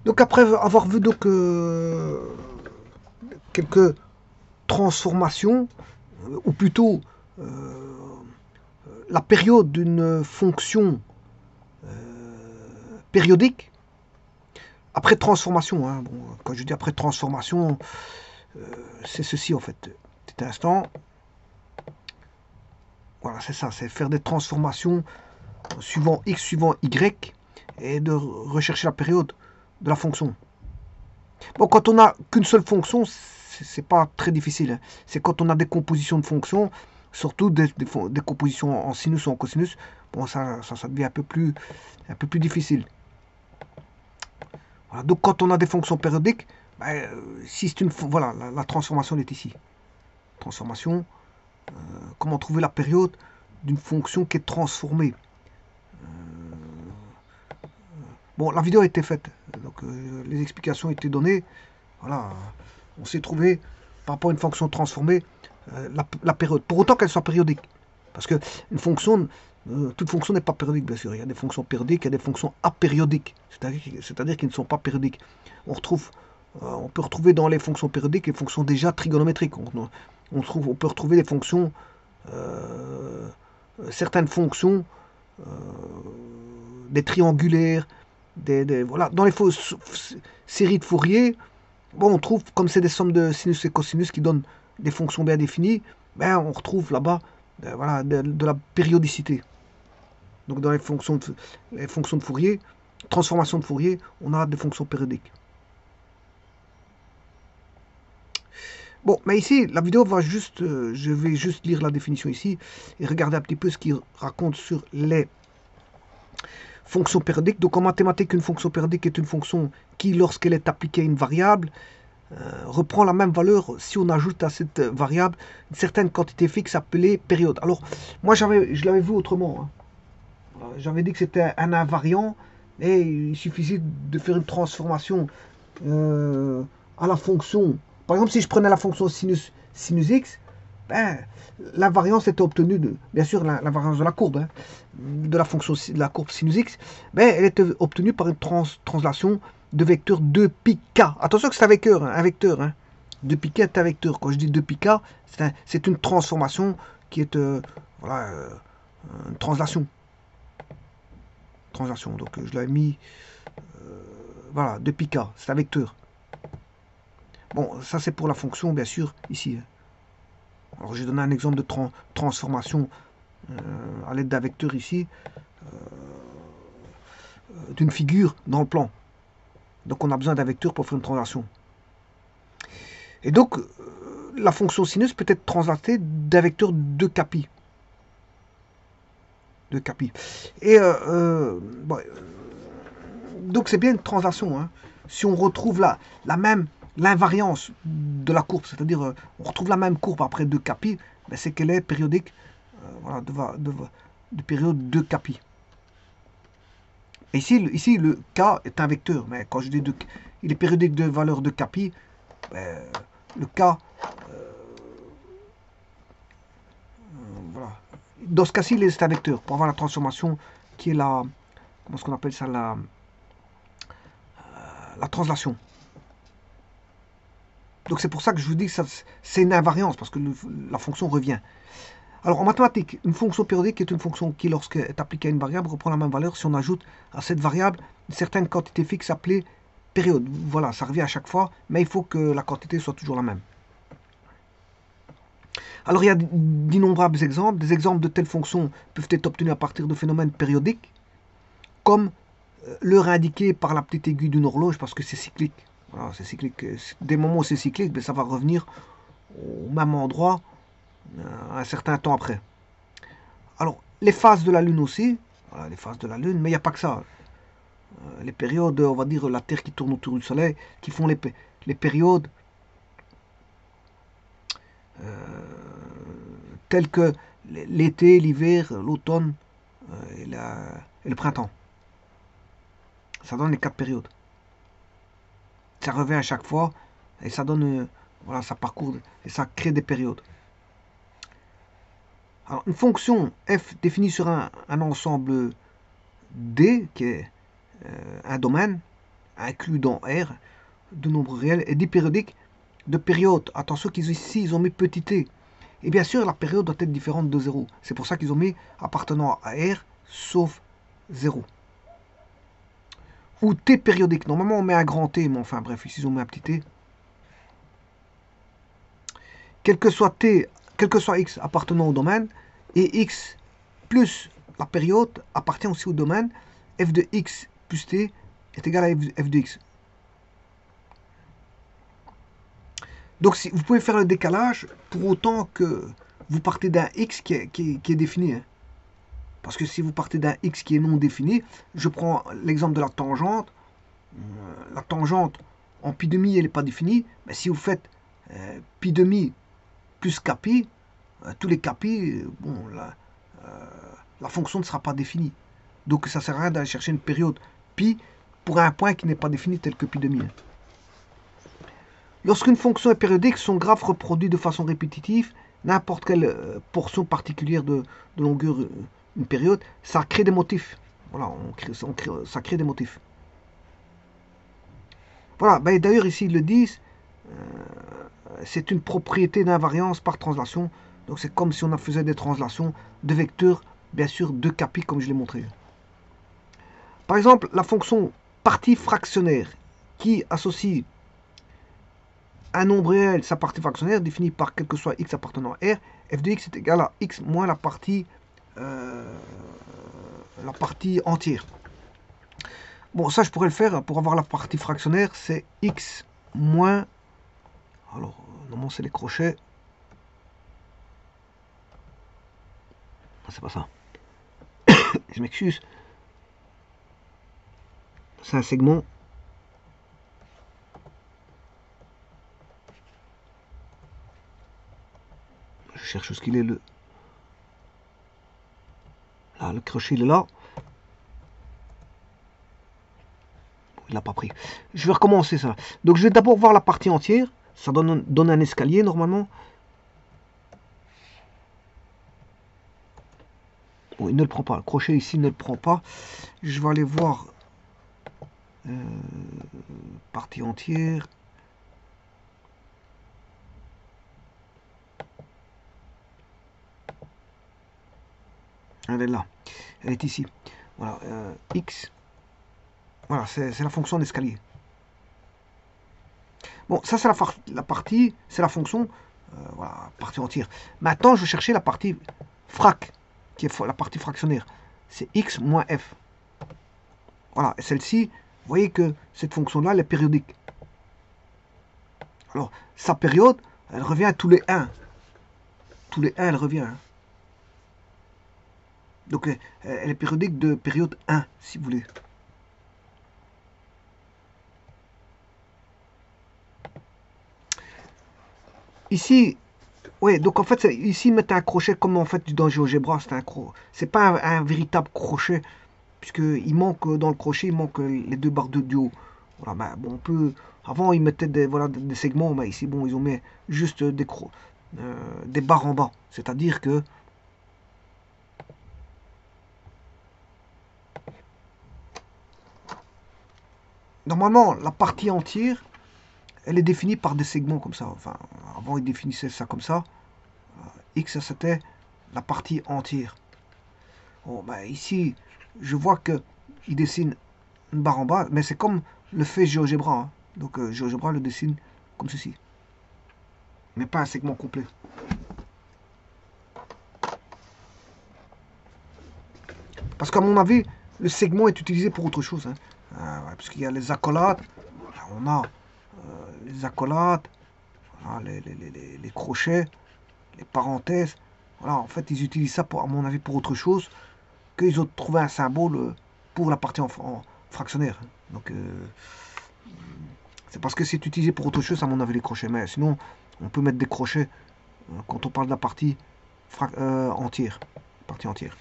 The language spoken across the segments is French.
Donc après avoir vu donc quelques transformations, ou plutôt la période d'une fonction périodique, après transformation, hein, bon, quand je dis après transformation, c'est ceci en fait. Petit instant, voilà, c'est ça, c'est faire des transformations suivant x suivant y et de rechercher la période de la fonction. Bon, quand on n'a qu'une seule fonction, c'est pas très difficile, hein. C'est quand on a des compositions de fonctions, surtout des compositions en sinus ou en cosinus, bon, ça devient un peu plus difficile. Voilà. Donc, quand on a des fonctions périodiques, ben, si c'est une, voilà, la transformation est ici. Transformation, comment trouver la période d'une fonction qui est transformée. Bon, la vidéo a été faite, donc les explications ont été données. Voilà, on s'est trouvé par rapport à une fonction transformée la période, pour autant qu'elle soit périodique. Parce que une fonction, toute fonction n'est pas périodique, bien sûr. Il y a des fonctions périodiques, il y a des fonctions apériodiques, c'est-à-dire qu'ils ne sont pas périodiques. On peut retrouver dans les fonctions périodiques les fonctions déjà trigonométriques. On peut retrouver des fonctions, certaines fonctions, des triangulaires, voilà. Dans les séries de Fourier, bon, on trouve, comme c'est des sommes de sinus et cosinus qui donnent des fonctions bien définies, ben, on retrouve là-bas voilà, de la périodicité. Donc dans les fonctions de Fourier, transformation de Fourier, on a des fonctions périodiques. Bon, mais ici, la vidéo va juste, je vais juste lire la définition ici et regarder un petit peu ce qu'il raconte sur les fonctions périodiques. Donc en mathématiques, une fonction périodique est une fonction qui, lorsqu'elle est appliquée à une variable, reprend la même valeur si on ajoute à cette variable une certaine quantité fixe appelée période. Alors, moi, je l'avais vu autrement, hein. J'avais dit que c'était un invariant et il suffisait de faire une transformation à la fonction. Par exemple, si je prenais la fonction sinus x, ben, la variance était obtenue bien sûr, la variance de la courbe, hein, de la fonction de la courbe sinus x, ben, elle était obtenue par une translation de vecteur 2πk. Attention que c'est un vecteur, hein. 2πk est un vecteur. Quand je dis 2πk, c'est une transformation qui est voilà, une translation. Donc je l'avais mis, voilà, 2πk, c'est un vecteur. Bon, ça c'est pour la fonction, bien sûr, ici. Alors j'ai donné un exemple de transformation à l'aide d'un vecteur ici, d'une figure dans le plan. Donc on a besoin d'un vecteur pour faire une translation. Et donc la fonction sinus peut être translatée d'un vecteur de capi. Et bon, donc c'est bien une translation, hein. Si on retrouve l'invariance de la courbe, c'est-à-dire on retrouve la même courbe après 2 capi, ben c'est qu'elle est périodique, voilà, de période 2 capi. Et ici, le k est un vecteur, mais quand je dis il est périodique de valeur de capi, ben, le k, voilà. Dans ce cas-ci, c'est un vecteur pour avoir la transformation qui est la, comment est-ce qu'on appelle ça, la translation. Donc c'est pour ça que je vous dis que c'est une invariance, parce que la fonction revient. Alors en mathématiques, une fonction périodique est une fonction qui, lorsqu'elle est appliquée à une variable, reprend la même valeur si on ajoute à cette variable une certaine quantité fixe appelée période. Voilà, ça revient à chaque fois, mais il faut que la quantité soit toujours la même. Alors il y a d'innombrables exemples. Des exemples de telles fonctions peuvent être obtenus à partir de phénomènes périodiques, comme l'heure indiquée par la petite aiguille d'une horloge, parce que c'est cyclique. Voilà, c'est cyclique. Des moments où c'est cyclique, ben, ça va revenir au même endroit un certain temps après. Alors, les phases de la Lune aussi, voilà, les phases de la Lune, mais il n'y a pas que ça. Les périodes, on va dire la Terre qui tourne autour du Soleil, qui font les périodes telles que l'été, l'hiver, l'automne et le printemps. Ça donne les 4 périodes. Ça revient à chaque fois et ça donne, voilà, ça parcourt et ça crée des périodes. Alors, une fonction f définie sur un ensemble D, qui est un domaine, inclus dans R, de nombre réel, est dit périodique de période. Attention qu'ici, ils ont mis petit t. Et bien sûr, la période doit être différente de 0. C'est pour ça qu'ils ont mis appartenant à R, sauf 0. Ou t périodique. Normalement, on met un grand T, mais enfin, bref, ici, ils ont mis un petit t. Quel que soit t, quel que soit x appartenant au domaine, et x plus la période appartient aussi au domaine, f de x plus t est égal à f de x. Donc si, vous pouvez faire le décalage pour autant que vous partez d'un x qui est défini. Hein. Parce que si vous partez d'un x qui est non défini, je prends l'exemple de la tangente. La tangente en pi demi, elle n'est pas définie. Mais si vous faites pi demi plus kpi, tous les kpi, bon, la fonction ne sera pas définie. Donc ça ne sert à rien d'aller chercher une période pi pour un point qui n'est pas défini tel que pi demi. Hein. Lorsqu'une fonction est périodique, son graphe reproduit de façon répétitive n'importe quelle portion particulière de longueur, une période, ça crée des motifs. Voilà, ça crée des motifs. Voilà, ben, d'ailleurs ici ils le disent, c'est une propriété d'invariance par translation. Donc c'est comme si on faisait des translations de vecteurs, bien sûr, de kpi comme je l'ai montré. Par exemple, la fonction partie fractionnaire qui associe un nombre réel, sa partie fractionnaire, définie par quel que soit x appartenant à R, f de x est égal à x moins la partie entière. Bon, ça je pourrais le faire pour avoir la partie fractionnaire, c'est x moins. Alors, normalement c'est les crochets. C'est pas ça. Je m'excuse. C'est un segment. Je cherche ce qu'il est le. Là, le crochet il est là. Il n'a pas pris. Je vais recommencer ça. Donc je vais d'abord voir la partie entière. Ça donne un escalier normalement. Bon, il ne le prend pas. Le crochet ici ne le prend pas. Je vais aller voir partie entière. Elle est là. Elle est ici. Voilà. X. Voilà, c'est la fonction d'escalier. Bon, ça c'est la partie, c'est la fonction, voilà, partie entière. Maintenant, je vais chercher la partie frac, qui est la partie fractionnaire. C'est x moins f. Voilà, et celle-ci, vous voyez que cette fonction-là, elle est périodique. Alors, sa période, elle revient tous les 1. Tous les 1, elle revient. Hein. Donc, elle est périodique de période 1, si vous voulez. Ici, oui, donc en fait, ici, mettre un crochet comme en fait dans GeoGebra, c'est pas un véritable crochet, puisqu'il manque dans le crochet, il manque les deux barres de haut. Voilà, ben, bon, on peut. Avant, ils mettaient des segments, mais ici, bon, ils ont mis juste des barres en bas. C'est-à-dire que. Normalement, la partie entière, elle est définie par des segments comme ça. Enfin, avant, ils définissaient ça comme ça. X, c'était la partie entière. Bon, ben, ici, je vois qu'il dessine une barre en bas, mais c'est comme le fait GeoGebra. Hein. Donc, GeoGebra le dessine comme ceci. Mais pas un segment complet. Parce qu'à mon avis, le segment est utilisé pour autre chose. Hein. Parce qu'il y a les accolades. On a les accolades, voilà, les crochets, les parenthèses. Voilà, en fait, ils utilisent ça, à mon avis, pour autre chose qu'ils ont trouvé un symbole pour la partie en fractionnaire. Donc, c'est parce que c'est utilisé pour autre chose, à mon avis, les crochets. Mais sinon, on peut mettre des crochets quand on parle de la partie entière. Partie entière.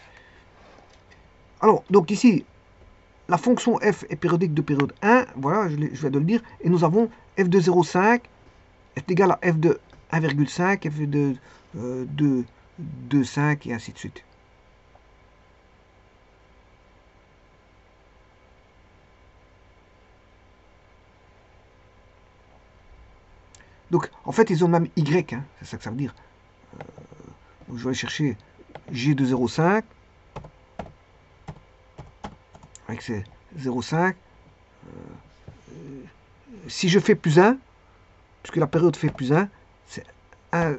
Alors, donc ici, la fonction f est périodique de période 1, voilà, je viens de le dire, et nous avons f de 0,5 est égal à f de 1,5, f de 2,5 et ainsi de suite. Donc, en fait, ils ont le même Y, hein, c'est ça que ça veut dire. Donc, je vais aller chercher G de 0,5. Avec ces 0,5. Si je fais plus 1, puisque la période fait plus 1, c'est 1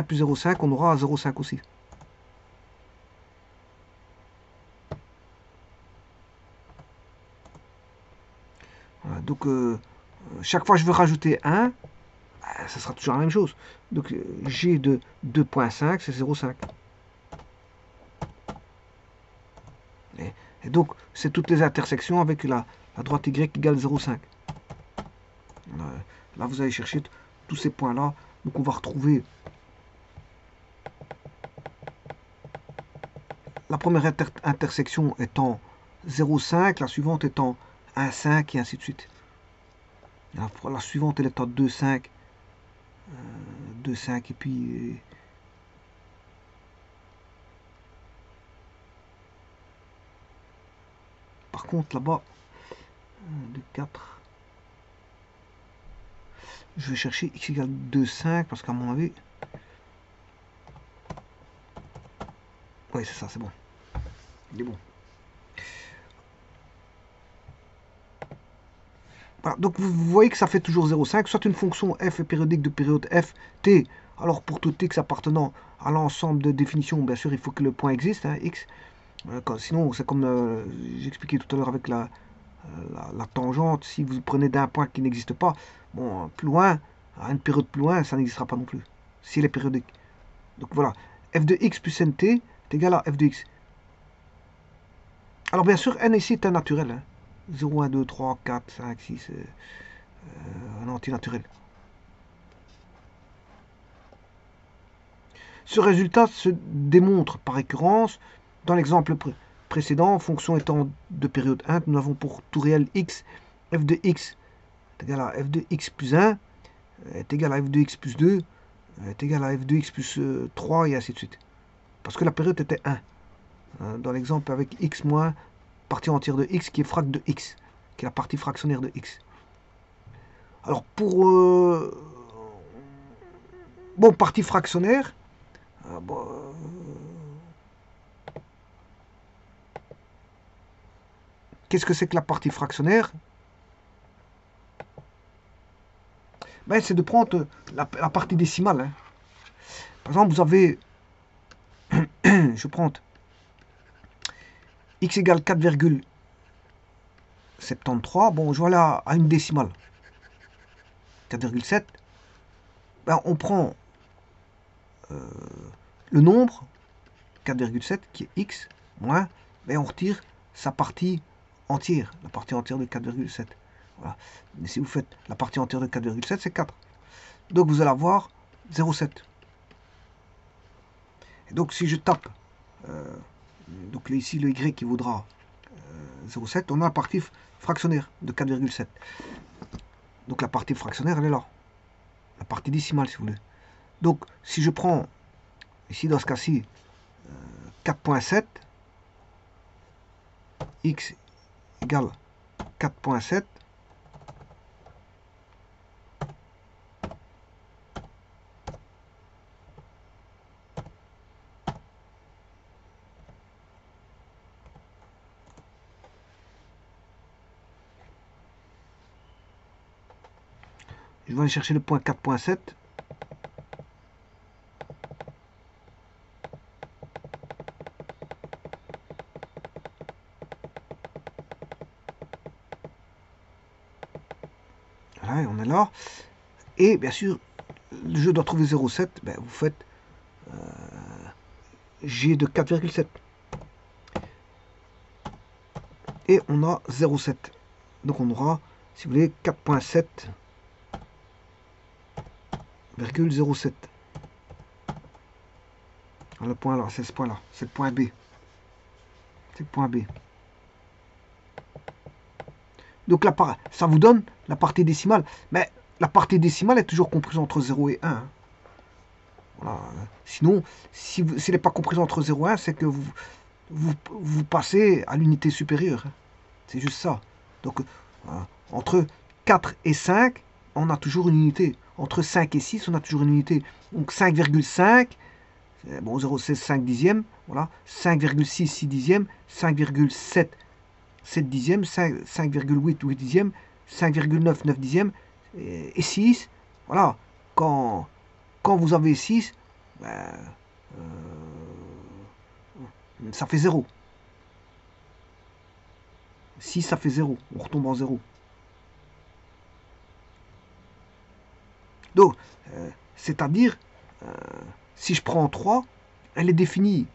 plus 0,5, on aura 0,5 aussi. Voilà, donc, chaque fois que je veux rajouter 1, ça sera toujours la même chose. Donc, G de 2,5, c'est 0,5. Et donc, c'est toutes les intersections avec la droite Y égale 0,5. Là, vous allez chercher tous ces points-là. Donc, on va retrouver la première intersection étant 0,5, la suivante étant 1,5 et ainsi de suite. La suivante, elle étant 2,5. 2,5 et puis... Par contre, là-bas, 2, 4... Je vais chercher x égale 2,5 parce qu'à mon avis... Oui, c'est ça, c'est bon. Il est bon. Voilà, donc vous voyez que ça fait toujours 0,5, soit une fonction f est périodique de période f, t, alors pour tout x appartenant à l'ensemble de définitions, bien sûr il faut que le point existe, hein, x, sinon c'est comme j'expliquais tout à l'heure avec la tangente, si vous prenez d'un point qui n'existe pas, bon, plus loin, à une période plus loin, ça n'existera pas non plus, si elle est périodique. Donc voilà, f de x plus nt est égal à f de x. Alors bien sûr, n ici est un naturel, hein. 0, 1, 2, 3, 4, 5, 6, un antinaturel. Ce résultat se démontre par récurrence. Dans l'exemple précédent, fonction étant de période 1, nous avons pour tout réel x, f de x est égal à f de x plus 1, est égal à f de x plus 2, est égal à f de x plus 3, et ainsi de suite. Parce que la période était 1. Dans l'exemple avec x moins partie entière de x qui est frac de x, qui est la partie fractionnaire de x. Alors pour bon, partie fractionnaire, qu'est-ce que c'est que la partie fractionnaire? Ben, c'est de prendre la partie décimale, hein. Par exemple, vous avez, je prends x égale 4,73. Bon, je vois là à une décimale. 4,7. Ben, on prend le nombre 4,7 qui est x moins, ben, on retire sa partie entière, la partie entière de 4,7. Voilà. Mais si vous faites la partie entière de 4,7, c'est 4. Donc vous allez avoir 0,7. Et donc si je tape, donc ici le y qui vaudra 0,7, on a la partie fractionnaire de 4,7. Donc la partie fractionnaire, elle est là. La partie décimale, si vous voulez. Donc si je prends, ici dans ce cas-ci, 4,7, x égale 4,7, je vais aller chercher le point 4,7. Voilà, on est là. Et bien sûr, je dois trouver 0,7. Ben, vous faites G de 4,7. Et on a 0,7. Donc on aura, si vous voulez, 4,7,07. Le point là, c'est ce point là, c'est le point B. C'est le point B. Donc là, ça vous donne la partie décimale. Mais la partie décimale est toujours comprise entre 0 et 1. Hein. Voilà. Sinon, si elle n'est pas comprise entre 0 et 1, c'est que vous passez à l'unité supérieure. Hein. C'est juste ça. Donc, entre 4 et 5, on a toujours une unité. entre 5 et 6, on a toujours une unité. Donc 5,5, bon 0,16 5 dixièmes, voilà, 5,6 6 dixièmes, 5,7 7 dixièmes, 5,8 8 dixièmes, 5,9 9 dixièmes, et 6, voilà, quand vous avez 6, ben, ça fait 0. 6, ça fait 0, on retombe en 0. Donc, c'est-à-dire, si je prends 3, elle est définie.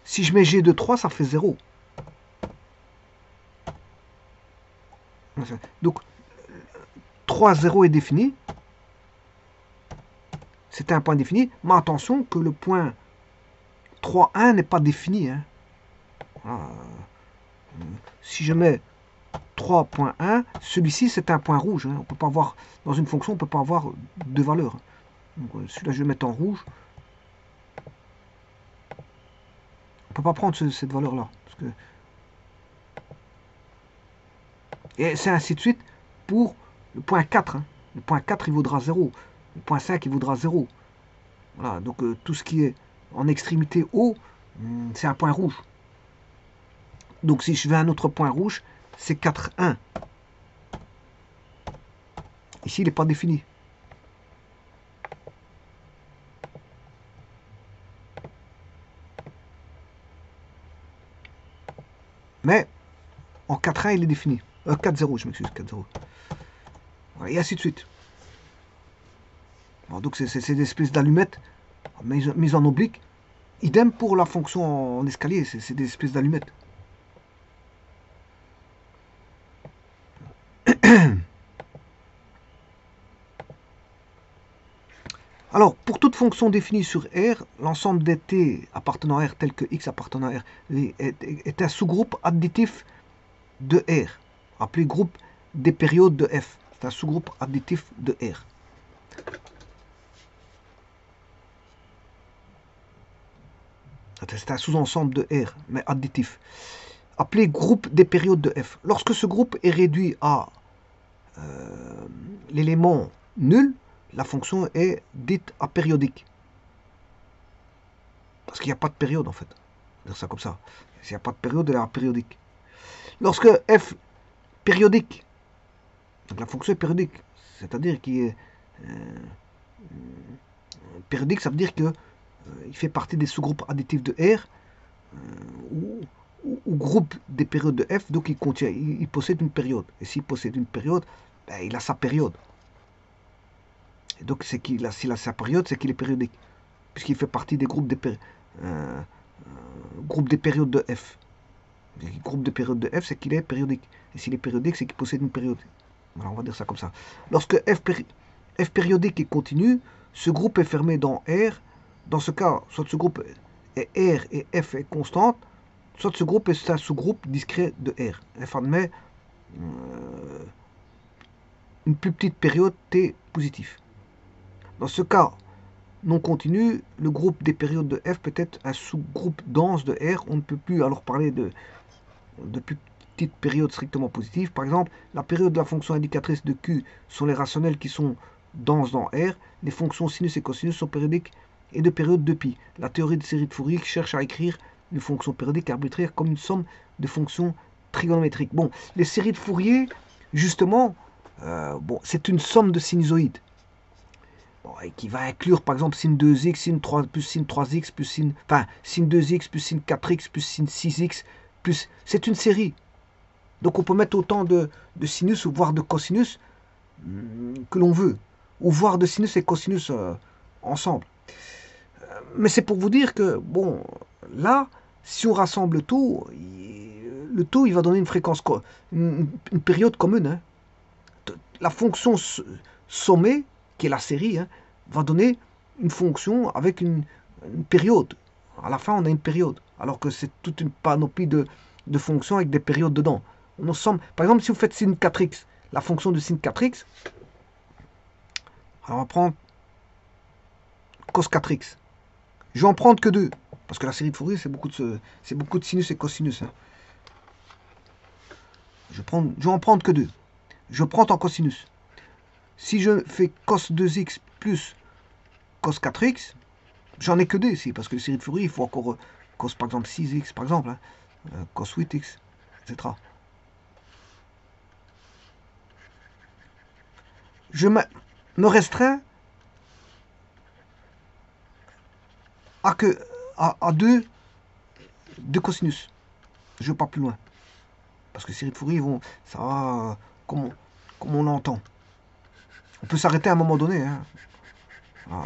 Si je mets G de 3, ça fait 0. Donc, 3, 0 est défini. C'est un point défini. Mais attention que le point 3, 1 n'est pas défini. Hein. Voilà. Si je mets 3.1, celui-ci c'est un point rouge. Hein. On peut pas avoir, dans une fonction, on ne peut pas avoir deux valeurs. Donc celui-là je vais mettre en rouge. On ne peut pas prendre cette valeur-là. Et c'est ainsi de suite pour le point 4. Hein. Le point 4 il vaudra 0. Le point 5 il vaudra 0. Voilà, donc tout ce qui est en extrémité haut, c'est un point rouge. Donc si je veux un autre point rouge, c'est 4,1. Ici, il n'est pas défini. Mais en 4,1, il est défini. 4,0, je m'excuse, 4,0. Voilà, et ainsi de suite. Bon, donc c'est des espèces d'allumettes mises en oblique. Idem pour la fonction en escalier, c'est des espèces d'allumettes. Alors, pour toute fonction définie sur R, l'ensemble des t appartenant à R tel que x appartenant à R est un sous-groupe additif de R, appelé groupe des périodes de F. C'est un sous-groupe additif de R. C'est un sous-ensemble de R, mais additif, appelé groupe des périodes de F. Lorsque ce groupe est réduit à l'élément nul, la fonction est dite apériodique. Parce qu'il n'y a pas de période en fait. On va dire ça comme ça. S'il n'y a pas de période, elle est apériodique. Lorsque f périodique, donc la fonction est périodique, c'est-à-dire qu'il est périodique, ça veut dire que il fait partie des sous-groupes additifs de R ou groupe des périodes de F, donc il possède une période. Et s'il possède une période, ben, il a sa période. Et donc s'il a sa période, c'est qu'il est périodique, puisqu'il fait partie des groupes des périodes de F. Le groupe de périodes de F, c'est qu'il est périodique. Et s'il est périodique, c'est qu'il possède une période. Voilà, on va dire ça comme ça. Lorsque F périodique est continu, ce groupe est fermé dans R. Dans ce cas, soit ce groupe est R et F est constante, soit ce groupe est un sous-groupe discret de R. F admet une plus petite période T positif. Dans ce cas non continu, le groupe des périodes de F peut être un sous-groupe dense de R. On ne peut plus alors parler de plus petites périodes strictement positives. Par exemple, la période de la fonction indicatrice de Q sont les rationnels qui sont denses dans R. Les fonctions sinus et cosinus sont périodiques et de période de pi. La théorie de série de Fourier cherche à écrire une fonction périodique arbitraire comme une somme de fonctions trigonométriques. Bon, les séries de Fourier, justement, bon, c'est une somme de sinusoïdes. Bon, et qui va inclure par exemple sin 2x, sin 3 plus sin 3x, plus sin, enfin, sin 2x, plus sin 4x, plus sin 6x, plus... C'est une série. Donc on peut mettre autant de sinus ou voire de cosinus que l'on veut. Ou voire de sinus et cosinus ensemble. Mais c'est pour vous dire que, bon, là, si on rassemble tout, le tout, il va donner une fréquence, une période commune. Hein. La fonction sommée, qui est la série, hein, va donner une fonction avec une période. À la fin, on a une période. Alors que c'est toute une panoplie de fonctions avec des périodes dedans. On ensemble, par exemple, si vous faites sin 4x, la fonction de sin 4x, alors on va prendre cos 4x. Je vais en prendre que 2, parce que la série de Fourier, c'est beaucoup de sinus et cosinus. Hein. Je vais en prendre que 2. Je prends en cosinus. Si je fais cos 2x plus cos 4x, j'en ai que 2 ici, parce que les séries de Fourier, il faut encore cos par exemple 6x, par exemple, hein, cos 8x, etc. Je me restreins à deux cosinus. Je ne vais pas plus loin. Parce que les séries de Fourier vont, ça va comme on l'entend. On peut s'arrêter à un moment donné. Hein.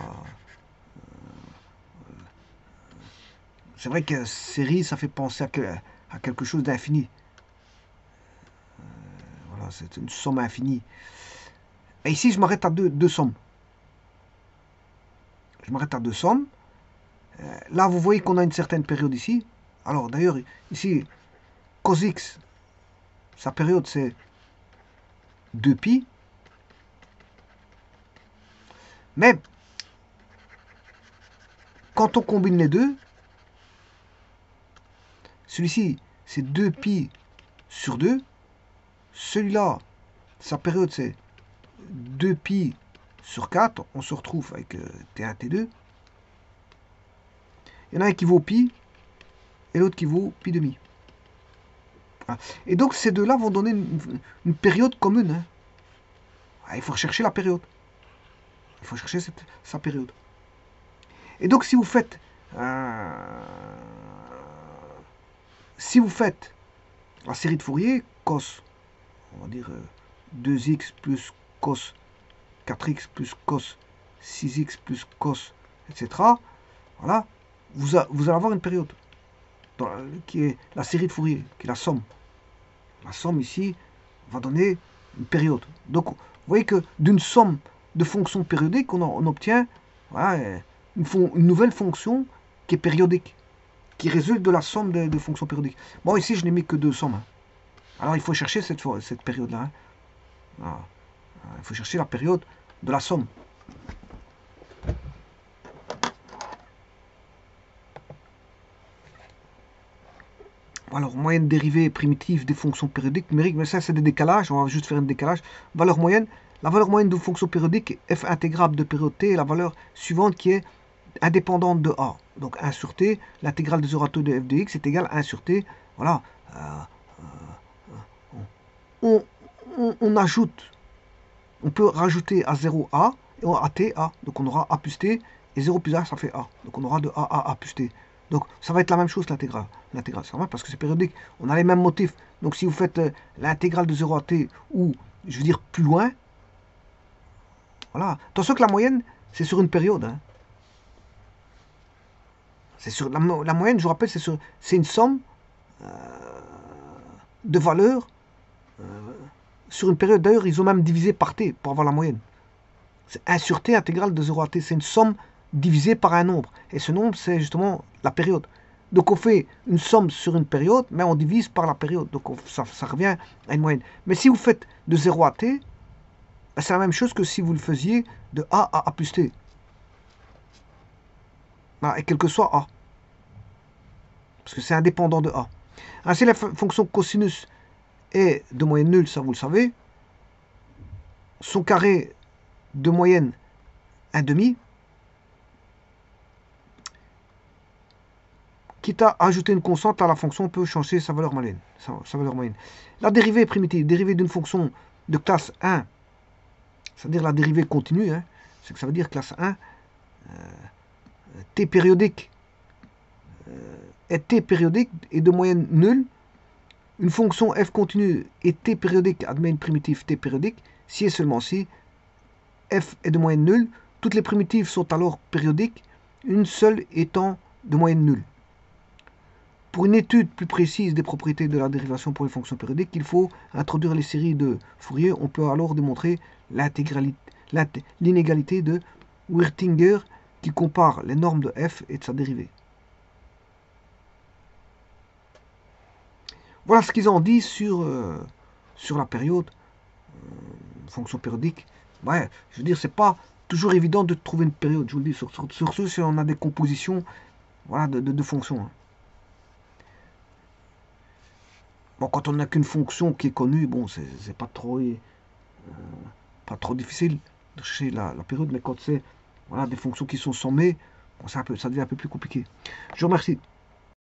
C'est vrai que série, ça fait penser à quelque chose d'infini. Voilà, c'est une somme infinie. Et ici, je m'arrête à deux sommes. Je m'arrête à deux sommes. Là, vous voyez qu'on a une certaine période ici. Alors, d'ailleurs, ici, cos x, sa période, c'est 2pi. Mais, quand on combine les deux, celui-ci, c'est 2pi sur 2. Celui-là, sa période, c'est 2pi sur 4. On se retrouve avec T1, T2. Il y en a un qui vaut pi et l'autre qui vaut pi demi. Voilà. Et donc, ces deux-là vont donner une période commune. Hein. Il faut rechercher la période. Il faut chercher sa période. Et donc, si vous faites la série de Fourier, cos, on va dire 2x plus cos 4x plus cos 6x plus cos, etc. Voilà, vous allez avoir une période qui est la série de Fourier, qui est la somme. La somme ici va donner une période. Donc, vous voyez que d'une somme de fonctions périodiques, on obtient voilà, une nouvelle fonction qui est périodique, qui résulte de la somme de fonctions périodiques. Bon, ici, je n'ai mis que deux sommes. Hein. Alors, il faut chercher cette période-là. Hein. Voilà. Il faut chercher la période de la somme. Alors, moyenne dérivée primitive des fonctions périodiques numériques, mais ça, c'est des décalages. On va juste faire un décalage. Valeur moyenne. La valeur moyenne de fonction périodique, f intégrable de période t, est la valeur suivante qui est indépendante de a. Donc 1 sur t, l'intégrale de 0 à t de f de x est égale à 1 sur t. Voilà. On ajoute, on peut rajouter à 0 a, et à t a. Donc on aura a plus t, et 0 plus a, ça fait a. Donc on aura de a à a plus t. Donc ça va être la même chose l'intégrale. L'intégrale, c'est normal parce que c'est périodique. On a les mêmes motifs. Donc si vous faites l'intégrale de 0 à t, ou je veux dire plus loin, voilà. Attention que la moyenne, c'est sur une période. Hein. C'est sur la moyenne, je vous rappelle, c'est une somme de valeurs sur une période. D'ailleurs, ils ont même divisé par t pour avoir la moyenne. C'est 1 sur t intégrale de 0 à t. C'est une somme divisée par un nombre. Et ce nombre, c'est justement la période. Donc on fait une somme sur une période, mais on divise par la période. Donc ça revient à une moyenne. Mais si vous faites de 0 à t, c'est la même chose que si vous le faisiez de a à a plus t. Et quel que soit a. Parce que c'est indépendant de a. Ainsi, la fonction cosinus est de moyenne nulle, ça vous le savez. Son carré de moyenne 1,5. Quitte à ajouter une constante à la fonction, on peut changer sa valeur moyenne. Sa valeur moyenne. La dérivée primitive, dérivée d'une fonction de classe 1, c'est-à-dire la dérivée continue, hein, c'est que ça veut dire classe 1, t périodique est t périodique et de moyenne nulle. Une fonction f continue est t périodique admet une primitive t périodique si et seulement si f est de moyenne nulle. Toutes les primitives sont alors périodiques, une seule étant de moyenne nulle. Pour une étude plus précise des propriétés de la dérivation pour les fonctions périodiques, il faut introduire les séries de Fourier. On peut alors démontrer l'inégalité de Wirtinger qui compare les normes de f et de sa dérivée. Voilà ce qu'ils ont dit sur la période, fonction périodique. Ouais, je veux dire, c'est pas toujours évident de trouver une période, je vous le dis, sur ce, si on a des compositions voilà, de fonctions. Hein. Bon, quand on n'a qu'une fonction qui est connue, bon, c'est pas trop pas trop difficile de chercher la période, mais quand c'est voilà, des fonctions qui sont sommées, bon, ça devient un peu plus compliqué. Je vous remercie.